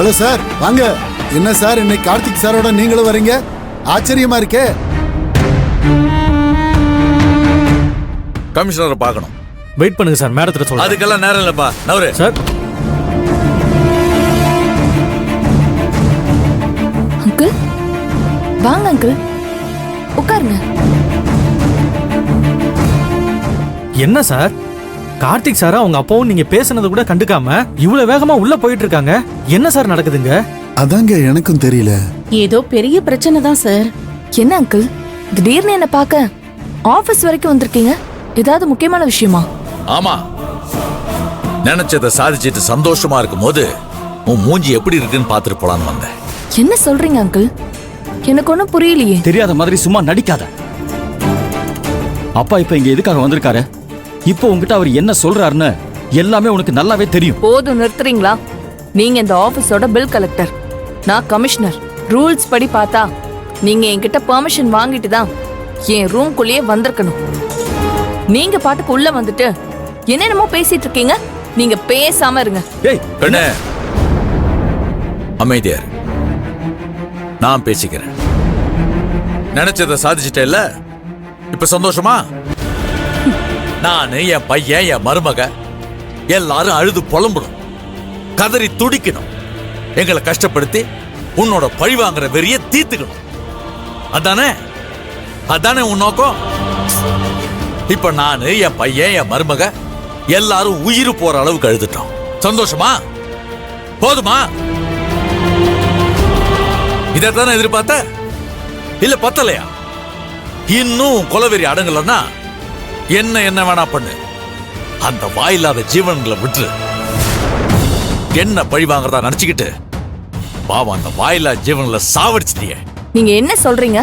Hello sir, வாங்க. என்ன sir இன்னைக்கு கார்த்திக் சாரோட நீங்களும் வரீங்க? ஆச்சரியமா இருக்கே. கமிஷனரை பார்க்கணும். வெயிட் பண்ணுங்க சார், மேடத்துல சொல்லுங்க. அதுக்கெல்லாம் நேரம் இல்லப்பா. நவரு சார். அங்கிள் வாங்க, அங்கிள் உட்காருங்க. என்ன சார், கார்த்திக் சார் அவங்க அப்பாவும் நீங்க பேசுனது கூட கண்டுக்காம இவ்வளவு வேகமா உள்ள போயிட்டு இருக்காங்க. என்ன சார் நடக்குதுங்க? அதாங்க எனக்கும் தெரியல. ஏதோ பெரிய பிரச்சனை தான் சார். என்ன அங்கிள் திடீர்னு என்ன பார்க்க ஆபீஸ் வரைக்கும் வந்திருக்கீங்க? ஏதாவது முக்கியமான விஷயமா? ஆமா, நினைச்சதை சாதிச்சிட்டு சந்தோஷமா இருக்கும் போது உன் மூஞ்சி எப்படி இருக்குன்னு பாத்துட்டு போலான்னு வந்தேன். என்ன சொல்றீங்க அங்கிள்? எனக்கு ஒன்னும் புரியலையே. தெரியாத மாதிரி சும்மா நடிக்காத. அப்பா இப்ப இங்க எதுக்காக வந்திருக்காரு? இப்போ உங்ககிட்ட அவர் என்ன சொல்றாருன்னு எல்லாமே உனக்கு நல்லாவே தெரியும். போதும், நிறுத்துறீங்களா? நீங்க இந்த ஆபீஸோட பில் கலெக்டர், நான் கமிஷனர். ரூல்ஸ் படி பார்த்தா நீங்க என்கிட்ட பெர்மிஷன் வாங்கிட்டு தான் என் ரூம்குள்ளேயே வந்திருக்கணும். நீங்க பாட்டுக்கு உள்ள வந்துட்டு என்னென்னமோ பேசிட்டு இருக்கீங்க. நீங்க பேசாம இருங்க. ஏய் கண்ணே, அமைதியார், நான் பேசிக்கிறேன். நினைச்சதை சாதிச்சிட்டேல்ல, இப்ப சந்தோஷமா? நானு, என் பையன், என் மருமக எல்லாரும் அழுது புலம்பணும், கதறி துடிக்கணும். எங்களை கஷ்டப்படுத்தி உன்னோட பழி வாங்குற வெறிய தீர்த்துக்கணும். அதானே அதானே உன் நோக்கம்? இப்ப நானு, என் பையன், என் மருமக எல்லாரும் உயிர் போற அளவுக்கு அழுதுட்டோம். சந்தோஷமா? போதுமா? இதைத்தானே எதிர்பார்த்த? இல்ல பத்தலையா? இன்னும் கொலவெறி அடங்கலன்னா என்ன வேணா பண்ணு. அந்த வாயில்லாத ஜீவன்களை விட்டு என்ன பழி வாங்குறதா நினைச்சுக்கிட்டு பாவம் அந்த வாயில்லா ஜீவன்களை சாவடிச்சிட்டியே. நீங்க என்ன சொல்றீங்க?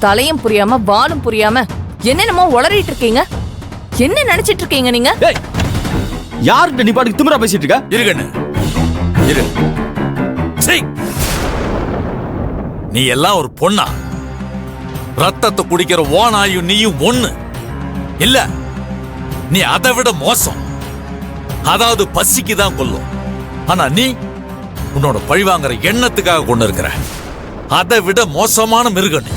தலையும் புரியாம வாலும் புரியாம என்னென்னமோ உளறிட்டு இருக்கீங்க. என்ன நினைச்சிட்டு இருக்கீங்க நீங்க? ஏய், யார்கிட்ட நீ பாட்டுக்கு திமிரா பேசிட்டு இருக்க? இருக்கண்ணு இரு. சீ, நீ எல்லாம் ஒரு பொண்ணா? ரத்தத்தை குடிக்கிற ஓனாயும் நீயும் ஒண்ணு இல்ல. நீ அதை விட மோசம். அதாவது பசிக்கு தான் கொல்லும். ஆனா நீ உன்னோட பழிவாங்கிற எண்ணத்துக்காக கொண்டு இருக்கிற அதை விட மோசமான மிருகம் நீ.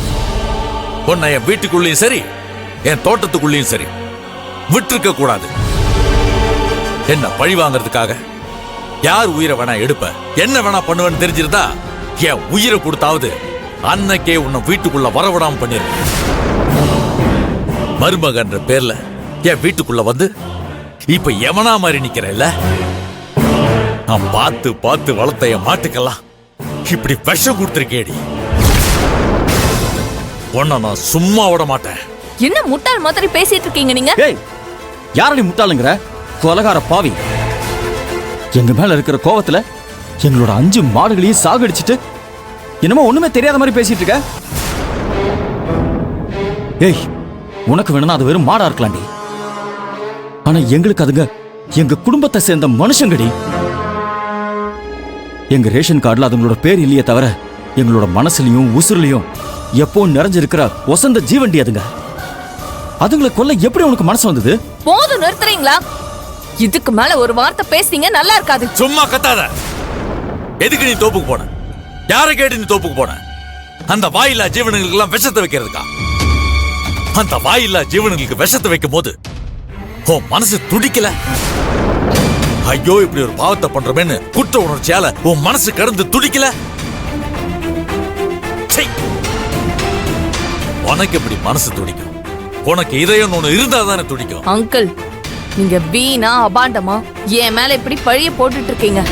உன்னை என் வீட்டுக்குள்ளேயும் சரி, என் தோட்டத்துக்குள்ளேயும் சரி விட்டுருக்க கூடாது. என்ன பழி வாங்கறதுக்காக யார் உயிரை வேணா எடுப்ப, என்ன வேணா பண்ணுவேன்னு தெரிஞ்சிருந்தா என் உயிரை கொடுத்தாவது அன்னைக்கே உன்னை வீட்டுக்குள்ள வரவிடாம பண்ணிருக்க. மருமகன்ற பேர்ல என் வீட்டுக்குள்ள வந்து இப்ப எவனா மாதிரி நிக்கிறேன்ல. நான் பார்த்து பார்த்து வளர்த்த என் மாட்டுக்கெல்லாம் இப்படி விஷம் கொடுத்திருக்கேடி. உன்னை நான் சும்மா விட மாட்டேன். என்ன முட்டாள் மாதிரி பேசிட்டு இருக்கீங்க நீங்க? ஏய், யார நீ முட்டாளுங்கிற? கொலகார பாவி. எங்க மேல இருக்கிற கோவத்துல எங்களோட 5 மாடுகளையும் சாகடிச்சிட்டு என்னமோ ஒண்ணுமே தெரியாத மாதிரி பேசிட்டு இருக்க. ஏய், உனக்கு வேணும்னா அது வெறும் மாடா இருக்கலாம்டி. ஆனா எங்களுக்கு அதுங்க எங்க குடும்பத்தை சேர்ந்த மனுஷங்கடி. எங்க ரேஷன் கார்டுல அதுங்களோட பேர் இல்லையே தவிர எங்களோட மனசுலயும் உசுர்லயும் எப்போ நிறைஞ்சிருக்கிற வசந்த ஜீவண்டி அதுங்க. அதுங்களை கொல்ல எப்படி உனக்கு மனசு வந்தது? போதும், நிறுத்துறீங்களா? இதுக்கு மேல ஒரு வார்த்தை பேசுறீங்க நல்லா இருக்காது. சும்மா கத்தாத. எதுக்கு நீ தோப்புக்கு போன? யாரை கேட்டு நீ தோப்புக்கு போன? அந்த வாயில்லா ஜீவனுங்களுக்கு எல்லாம் விஷத்தை வைக்கிறதுக்கா? அந்த வாயில்லா ஜீவனுங்களுக்கு விஷத்தை வைக்கும் போது உன் மனசு துடிக்கல? ஐயோ, இப்படி ஒரு பாவத்தை பண்றோமேன்னு குற்ற உணர்ச்சியால உன் மனசு கடந்து துடிக்கல? உனக்கு எப்படி மனசு துடிக்கும்? உனக்கு இதயம் ஒண்ணு இருந்தா தானே துடிக்கும். அங்கிள், நீங்க வீணா அபாண்டமா என் மேல இப்படி பழிய போட்டுட்டு இருக்கீங்க.